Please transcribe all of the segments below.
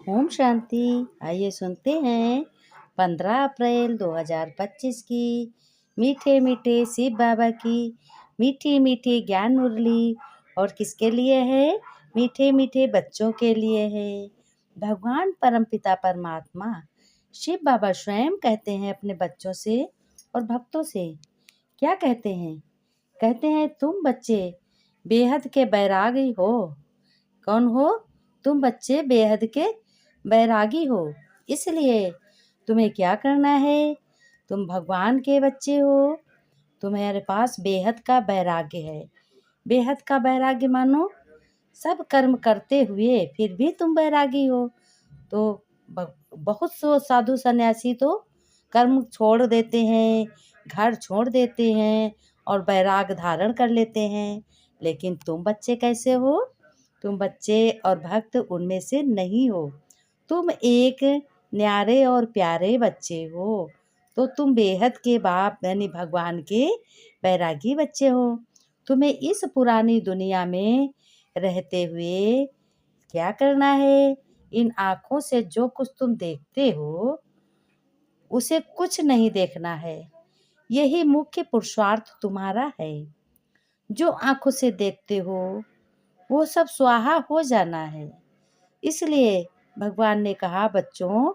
ओम शांति। आइए सुनते हैं 15 अप्रैल 2025 की मीठे मीठे शिव बाबा की मीठी मीठी ज्ञान मुरली। और किसके लिए है? मीठे मीठे बच्चों के लिए है। भगवान परमपिता परमात्मा शिव बाबा स्वयं कहते हैं अपने बच्चों से और भक्तों से। क्या कहते हैं? कहते हैं, तुम बच्चे बेहद के बैरागी हो। कौन हो? तुम बच्चे बेहद के बैरागी हो। इसलिए तुम्हें क्या करना है? तुम भगवान के बच्चे हो। तुम्हारे पास बेहद का वैराग्य है। बेहद का वैराग्य मानो सब कर्म करते हुए फिर भी तुम बैरागी हो। तो बहुत सो साधु सन्यासी तो कर्म छोड़ देते हैं, घर छोड़ देते हैं और बैराग धारण कर लेते हैं। लेकिन तुम बच्चे कैसे हो? तुम बच्चे और भक्त उनमें से नहीं हो। तुम एक न्यारे और प्यारे बच्चे हो। तो तुम बेहद के बाप यानी भगवान के बैरागी बच्चे हो। तुम्हें इस पुरानी दुनिया में रहते हुए क्या करना है? इन आँखों से जो कुछ तुम देखते हो उसे कुछ नहीं देखना है। यही मुख्य पुरुषार्थ तुम्हारा है। जो आँखों से देखते हो वो सब स्वाहा हो जाना है। इसलिए भगवान ने कहा, बच्चों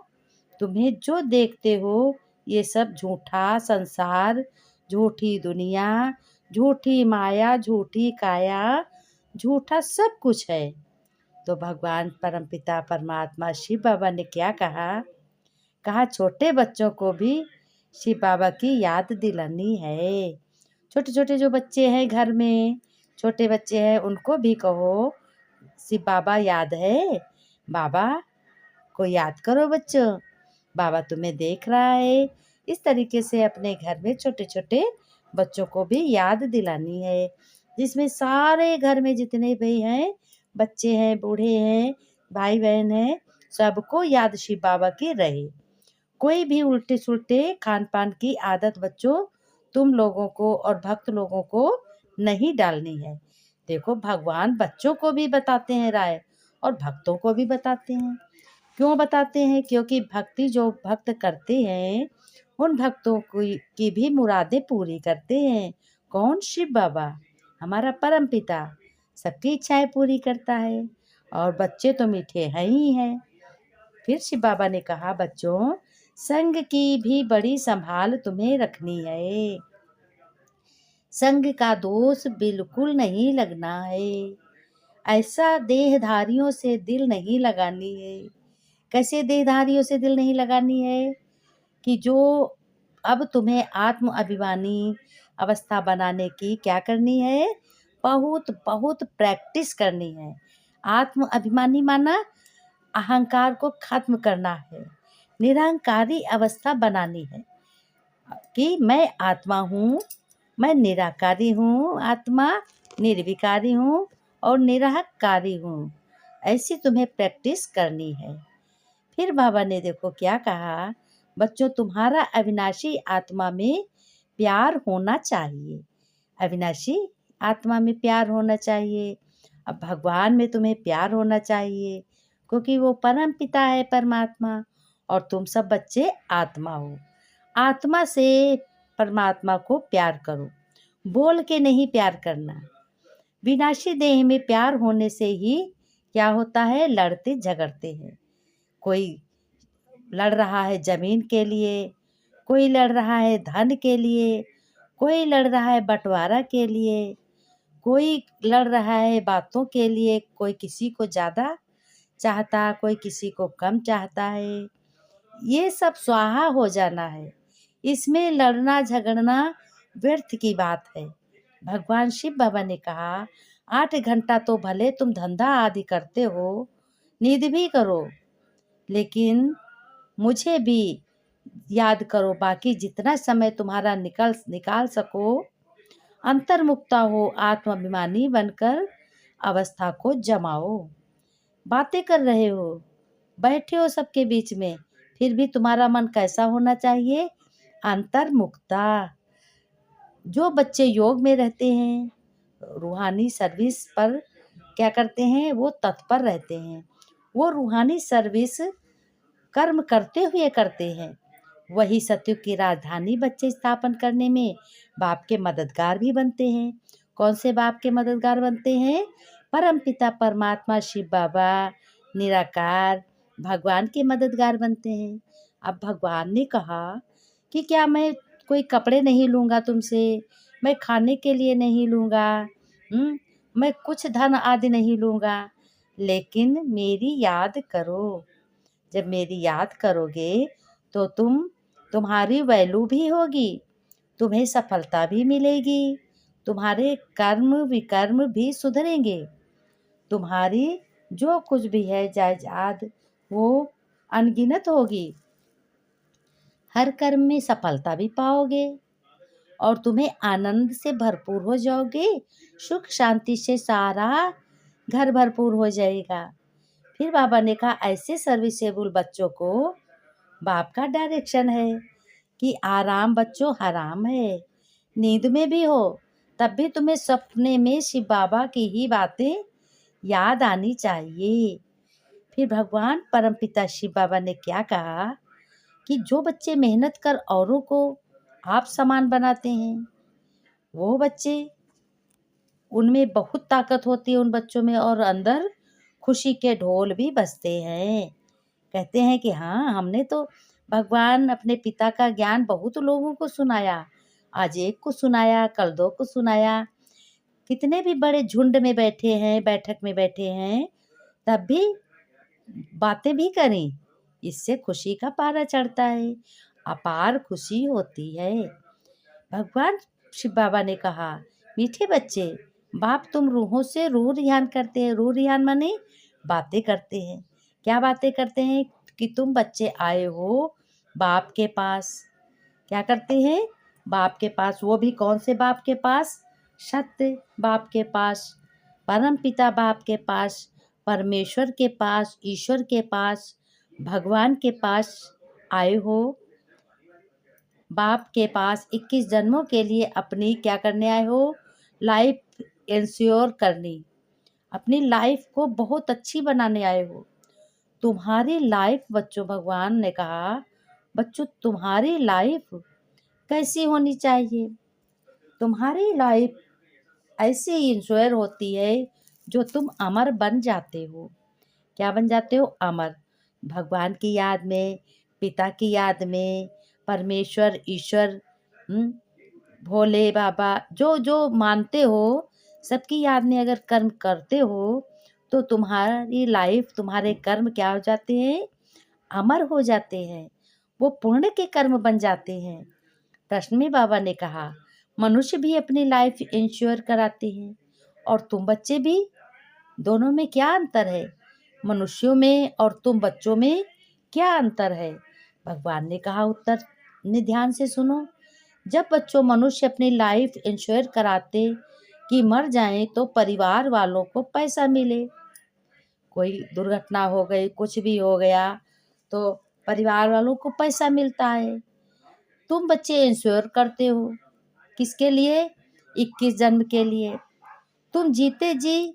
तुम्हें जो देखते हो ये सब झूठा संसार, झूठी दुनिया, झूठी माया, झूठी काया, झूठा सब कुछ है। तो भगवान परमपिता परमात्मा शिव बाबा ने क्या कहा छोटे बच्चों को भी शिव बाबा की याद दिलानी है। छोटे छोटे जो बच्चे हैं घर में, छोटे बच्चे हैं, उनको भी कहो शिव बाबा याद है। बाबा को याद करो बच्चों, बाबा तुम्हें देख रहा है। इस तरीके से अपने घर में छोटे छोटे बच्चों को भी याद दिलानी है, जिसमें सारे घर में जितने भी हैं, बच्चे हैं, बूढ़े हैं, भाई बहन हैं, सबको याद शिव बाबा की रहे। कोई भी उल्टे सुल्टे खान पान की आदत बच्चों तुम लोगों को और भक्त लोगों को नहीं डालनी है। देखो भगवान बच्चों को भी बताते हैं राय और भक्तों को भी बताते हैं। क्यों बताते हैं? क्योंकि भक्ति जो भक्त करते हैं उन भक्तों की भी मुरादें पूरी करते हैं। कौन? शिव बाबा, हमारा परम पिता सबकी इच्छाएं पूरी करता है। और बच्चे तो मीठे हैं ही हैं। फिर शिव बाबा ने कहा, बच्चों संग की भी बड़ी संभाल तुम्हें रखनी है। संग का दोष बिल्कुल नहीं लगना है। ऐसा देहधारियों से दिल नहीं लगानी है। कैसे देहधारियों से दिल नहीं लगानी है? कि जो अब तुम्हें आत्म अभिमानी अवस्था बनाने की क्या करनी है? बहुत बहुत प्रैक्टिस करनी है। आत्म अभिमानी माना अहंकार को खत्म करना है, निरहंकारी अवस्था बनानी है कि मैं आत्मा हूँ, मैं निराकारी हूँ, आत्मा निर्विकारी हूँ और निरहंकारी हूँ। ऐसी तुम्हें प्रैक्टिस करनी है। फिर बाबा ने देखो क्या कहा, बच्चों तुम्हारा अविनाशी आत्मा में प्यार होना चाहिए। अविनाशी आत्मा में प्यार होना चाहिए। अब भगवान में तुम्हें प्यार होना चाहिए, क्योंकि वो परम पिता है परमात्मा और तुम सब बच्चे आत्मा हो। आत्मा से परमात्मा को प्यार करो, बोल के नहीं प्यार करना। विनाशी देह में प्यार होने से ही क्या होता है? लड़ते झगड़ते हैं। कोई लड़ रहा है जमीन के लिए, कोई लड़ रहा है धन के लिए, कोई लड़ रहा है बंटवारा के लिए, कोई लड़ रहा है बातों के लिए। कोई किसी को ज़्यादा चाहता, कोई किसी को कम चाहता है। ये सब स्वाहा हो जाना है। इसमें लड़ना झगड़ना व्यर्थ की बात है। भगवान शिव बाबा ने कहा, 8 घंटा तो भले तुम धंधा आदि करते हो, नींद भी करो, लेकिन मुझे भी याद करो। बाकी जितना समय तुम्हारा निकाल सको, अंतर्मुक्ता हो, आत्माभिमानी बनकर अवस्था को जमाओ। बातें कर रहे हो, बैठे हो सबके बीच में, फिर भी तुम्हारा मन कैसा होना चाहिए? अंतर्मुक्ता। जो बच्चे योग में रहते हैं, रूहानी सर्विस पर क्या करते हैं? वो तत्पर रहते हैं। वो रूहानी सर्विस कर्म करते हुए करते हैं। वही सतयुग की राजधानी बच्चे स्थापन करने में बाप के मददगार भी बनते हैं। कौन से बाप के मददगार बनते हैं? परमपिता परमात्मा शिव बाबा निराकार भगवान के मददगार बनते हैं। अब भगवान ने कहा कि क्या मैं कोई कपड़े नहीं लूँगा तुमसे, मैं खाने के लिए नहीं लूँगा, मैं कुछ धन आदि नहीं लूँगा, लेकिन मेरी याद करो। जब मेरी याद करोगे तो तुम्हारी वैल्यू भी होगी, तुम्हें सफलता भी मिलेगी, तुम्हारे कर्म विकर्म भी सुधरेंगे, तुम्हारी जो कुछ भी है जायदाद वो अनगिनत होगी, हर कर्म में सफलता भी पाओगे और तुम्हें आनंद से भरपूर हो जाओगे, सुख शांति से सारा घर भरपूर हो जाएगा। फिर बाबा ने कहा ऐसे सर्विसेबल बच्चों को बाप का डायरेक्शन है कि आराम बच्चों हराम है, नींद में भी हो तब भी तुम्हें सपने में शिव बाबा की ही बातें याद आनी चाहिए। फिर भगवान परमपिता शिव बाबा ने क्या कहा कि जो बच्चे मेहनत कर औरों को आप समान बनाते हैं, वो बच्चे, उनमें बहुत ताकत होती है उन बच्चों में, और अंदर खुशी के ढोल भी बजते हैं। कहते हैं कि हाँ, हमने तो भगवान अपने पिता का ज्ञान बहुत लोगों को सुनाया, आज एक को सुनाया, कल दो को सुनाया, कितने भी बड़े झुंड में बैठे हैं, बैठक में बैठे हैं, तब भी बातें भी करें, इससे खुशी का पारा चढ़ता है, अपार खुशी होती है। भगवान शिव बाबा ने कहा मीठे बच्चे, बाप तुम रूहों से रूह रिहान करते हैं। रूह रिहान माने बातें करते हैं। क्या बातें करते हैं? कि तुम बच्चे आए हो बाप के पास, क्या करते हैं? बाप के पास। वो भी कौन से बाप के पास? सत्य बाप के पास, परम पिता बाप के पास, परमेश्वर के पास, ईश्वर के पास, भगवान के पास आए हो। बाप के पास 21 जन्मों के लिए अपनी क्या करने आए हो? लाइफ इंश्योर करनी, अपनी लाइफ को बहुत अच्छी बनाने आए हो। तुम्हारी लाइफ बच्चों, भगवान ने कहा बच्चों तुम्हारी लाइफ कैसी होनी चाहिए? तुम्हारी लाइफ ऐसे ही इंश्योर होती है जो तुम अमर बन जाते हो। क्या बन जाते हो? अमर। भगवान की याद में, पिता की याद में, परमेश्वर ईश्वर, भोले बाबा, जो जो मानते हो सबकी याद में अगर कर्म करते हो तो तुम्हारी लाइफ, तुम्हारे कर्म क्या हो जाते हैं? अमर हो जाते हैं, वो पुण्य के कर्म बन जाते हैं। प्रश्न में बाबा ने कहा मनुष्य भी अपनी लाइफ इंश्योर कराते हैं और तुम बच्चे भी, दोनों में क्या अंतर है? मनुष्यों में और तुम बच्चों में क्या अंतर है? भगवान ने कहा उत्तर ने ध्यान से सुनो। जब बच्चों मनुष्य अपनी लाइफ इंश्योर कराते कि मर जाएं तो परिवार वालों को पैसा मिले, कोई दुर्घटना हो गई, कुछ भी हो गया तो परिवार वालों को पैसा मिलता है। तुम बच्चे इंश्योर करते हो किसके लिए? 21 जन्म के लिए। तुम जीते जी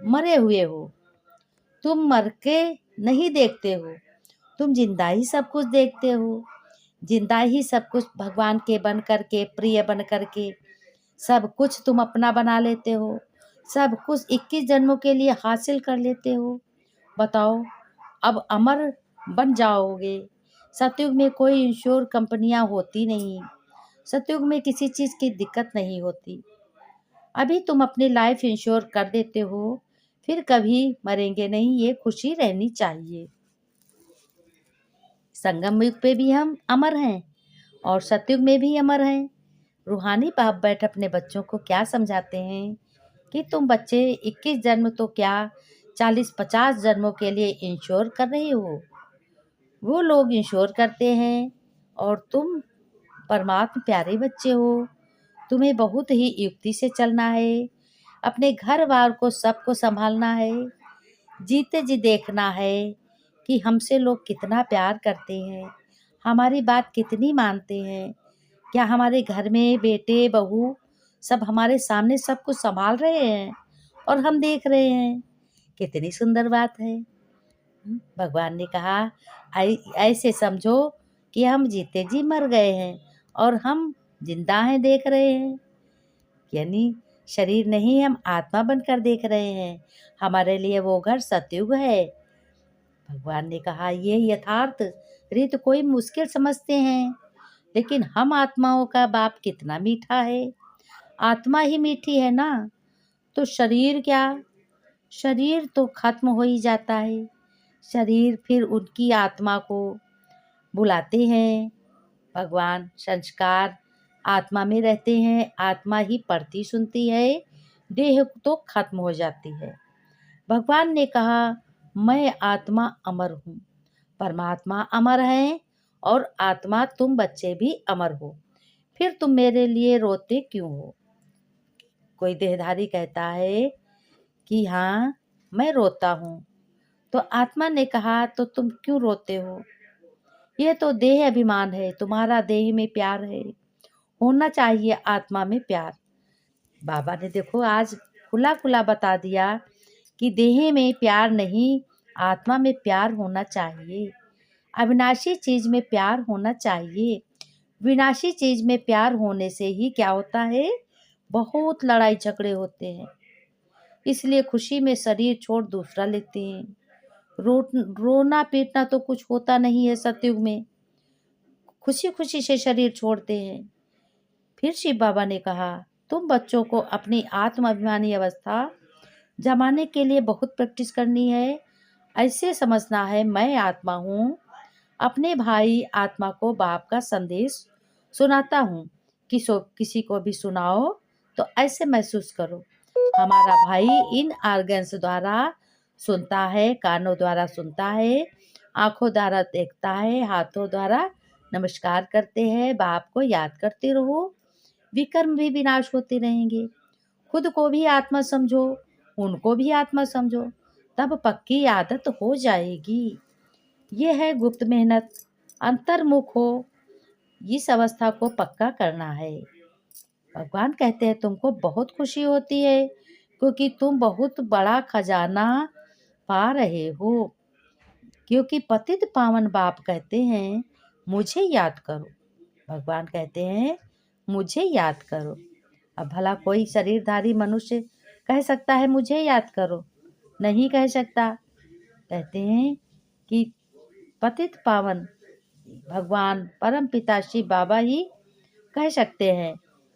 मरे हुए हो, तुम मर के नहीं देखते हो, तुम जिंदा ही सब कुछ देखते हो, जिंदा ही सब कुछ भगवान के बन करके, प्रिय बन करके सब कुछ तुम अपना बना लेते हो, सब कुछ 21 जन्मों के लिए हासिल कर लेते हो। बताओ, अब अमर बन जाओगे। सतयुग में कोई इंश्योर कंपनियां होती नहीं, सतयुग में किसी चीज़ की दिक्कत नहीं होती। अभी तुम अपनी लाइफ इंश्योर कर देते हो, फिर कभी मरेंगे नहीं, ये खुशी रहनी चाहिए। संगम युग पे भी हम अमर हैं और सतयुग में भी अमर हैं। रूहानी बाप बैठ अपने बच्चों को क्या समझाते हैं कि तुम बच्चे 21 जन्म तो क्या 40-50 जन्मों के लिए इंश्योर कर रहे हो। वो लोग इंश्योर करते हैं और तुम परमात्मा प्यारे बच्चे हो, तुम्हें बहुत ही युक्ति से चलना है, अपने घर बार को सबको संभालना है, जीते जी देखना है कि हमसे लोग कितना प्यार करते हैं, हमारी बात कितनी मानते हैं, क्या हमारे घर में बेटे बहू सब हमारे सामने सब कुछ संभाल रहे हैं और हम देख रहे हैं। कितनी सुंदर बात है। भगवान ने कहा, ऐसे समझो कि हम जीते जी मर गए हैं और हम जिंदा हैं, देख रहे हैं। यानी शरीर नहीं, हम आत्मा बनकर देख रहे हैं। हमारे लिए वो घर सतयुग है। भगवान ने कहा, ये यथार्थ रीत कोई मुश्किल समझते हैं, लेकिन हम आत्माओं का बाप कितना मीठा है। आत्मा ही मीठी है ना, तो शरीर क्या, शरीर तो खत्म हो ही जाता है। शरीर फिर उनकी आत्मा को बुलाते हैं। भगवान संस्कार आत्मा में रहते हैं, आत्मा ही पढ़ती सुनती है, देह तो खत्म हो जाती है। भगवान ने कहा, मैं आत्मा अमर हूँ, परमात्मा अमर है और आत्मा तुम बच्चे भी अमर हो, फिर तुम मेरे लिए रोते क्यों हो। कोई देहधारी कहता है कि हाँ मैं रोता हूँ, तो आत्मा ने कहा, तो तुम क्यों रोते हो। ये तो देह अभिमान है, तुम्हारा देह में प्यार है, होना चाहिए आत्मा में प्यार। बाबा ने देखो आज खुला खुला बता दिया कि देह में प्यार नहीं, आत्मा में प्यार होना चाहिए। अविनाशी चीज में प्यार होना चाहिए। विनाशी चीज में प्यार होने से ही क्या होता है, बहुत लड़ाई झगड़े होते हैं। इसलिए खुशी में शरीर छोड़ दूसरा लेते हैं। रोना पीटना तो कुछ होता नहीं है सतयुग में, खुशी खुशी से शरीर छोड़ते हैं। फिर शिव बाबा ने कहा, तुम बच्चों को अपनी आत्म अभिमानी अवस्था जमाने के लिए बहुत प्रैक्टिस करनी है। ऐसे समझना है, मैं आत्मा हूँ, अपने भाई आत्मा को बाप का संदेश सुनाता हूँ। किसी को भी सुनाओ तो ऐसे महसूस करो, हमारा भाई इन ऑर्गन्स द्वारा सुनता है, कानों द्वारा सुनता है, आंखों द्वारा देखता है, हाथों द्वारा नमस्कार करते हैं। बाप को याद करते रहो, विकर्म भी विनाश होते रहेंगे। खुद को भी आत्मा समझो, उनको भी आत्मा समझो, तब पक्की आदत हो जाएगी। ये है गुप्त मेहनत, अंतर्मुख हो, इस अवस्था को पक्का करना है। भगवान कहते हैं तुमको बहुत खुशी होती है, क्योंकि तुम बहुत बड़ा खजाना पा रहे हो। क्योंकि पतित पावन बाप कहते हैं मुझे याद करो। भगवान कहते हैं मुझे याद करो। अब भला कोई शरीरधारी मनुष्य कह सकता है मुझे याद करो? नहीं कह सकता। कहते हैं कि पतित पावन भगवान परम पिता शिव बाबा ही कह सकते हैं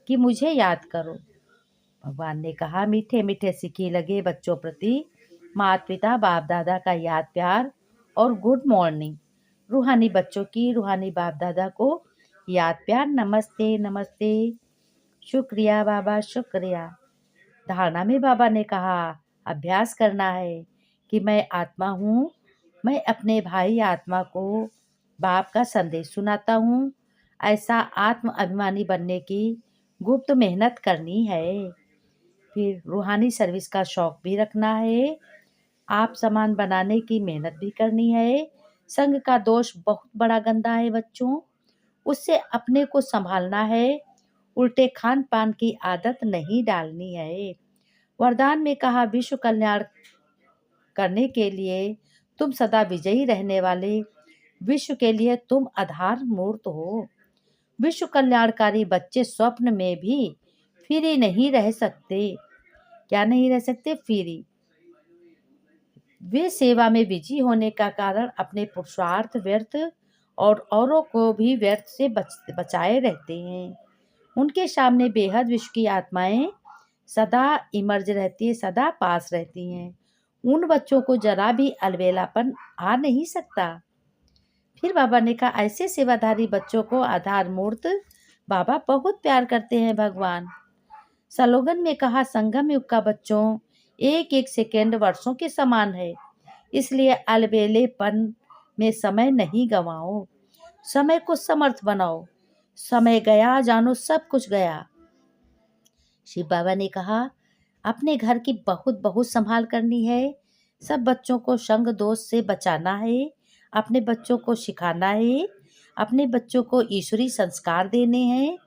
कि मुझे याद करो। भगवान ने कहा, मीठे मीठे सिक्के लगे बच्चों प्रति माता पिता बाप दादा का याद प्यार और गुड मॉर्निंग। रूहानी बच्चों की रूहानी बाप दादा को याद प्यार, नमस्ते नमस्ते, शुक्रिया बाबा शुक्रिया। धारणा में बाबा ने कहा, अभ्यास करना है कि मैं आत्मा हूँ, मैं अपने भाई आत्मा को बाप का संदेश सुनाता हूँ। ऐसा आत्म अभिमानी बनने की गुप्त मेहनत करनी है। फिर रूहानी सर्विस का शौक भी रखना है, आप समान बनाने की मेहनत भी करनी है। संग का दोष बहुत बड़ा गंदा है बच्चों, उससे अपने को संभालना है। उल्टे खान पान की आदत नहीं डालनी है। वरदान में कहा, विश्व कल्याण करने के लिए तुम सदा विजयी रहने वाले, विश्व के लिए तुम आधार मूर्त हो। विश्व कल्याणकारी बच्चे स्वप्न में भी फ्री नहीं रह सकते। क्या नहीं रह सकते? फ्री। वे सेवा में बिजी होने का कारण अपने पुरुषार्थ व्यर्थ और औरों को भी व्यर्थ से बचाए रहते हैं। उनके सामने बेहद विश्व की आत्माएं सदा इमर्ज रहती है, सदा पास रहती हैं। उन बच्चों को जरा भी अलबेलापन आ नहीं सकता। फिर बाबा ने कहा, ऐसे सेवाधारी बच्चों को आधार मूर्त बाबा बहुत प्यार करते हैं। भगवान स्लोगन में कहा, संगम युग का बच्चों एक एक सेकेंड वर्षों के समान है, इसलिए अलबेलेपन में समय नहीं गंवाओ, समय को समर्थ बनाओ। समय गया जानो सब कुछ गया। शिव बाबा ने कहा, अपने घर की बहुत बहुत संभाल करनी है, सब बच्चों को संग दोष से बचाना है, अपने बच्चों को सिखाना है, अपने बच्चों को ईश्वरी संस्कार देने हैं।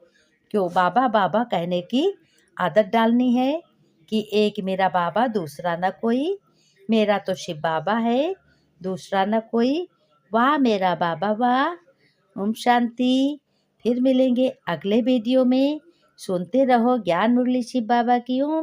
क्यों? बाबा बाबा कहने की आदत डालनी है कि एक मेरा बाबा दूसरा न कोई, मेरा तो शिव बाबा है, दूसरा न कोई। वाह मेरा बाबा वाह। ओम शांति। फिर मिलेंगे अगले वीडियो में। सुनते रहो ज्ञान मुरली शिव बाबा की। ओम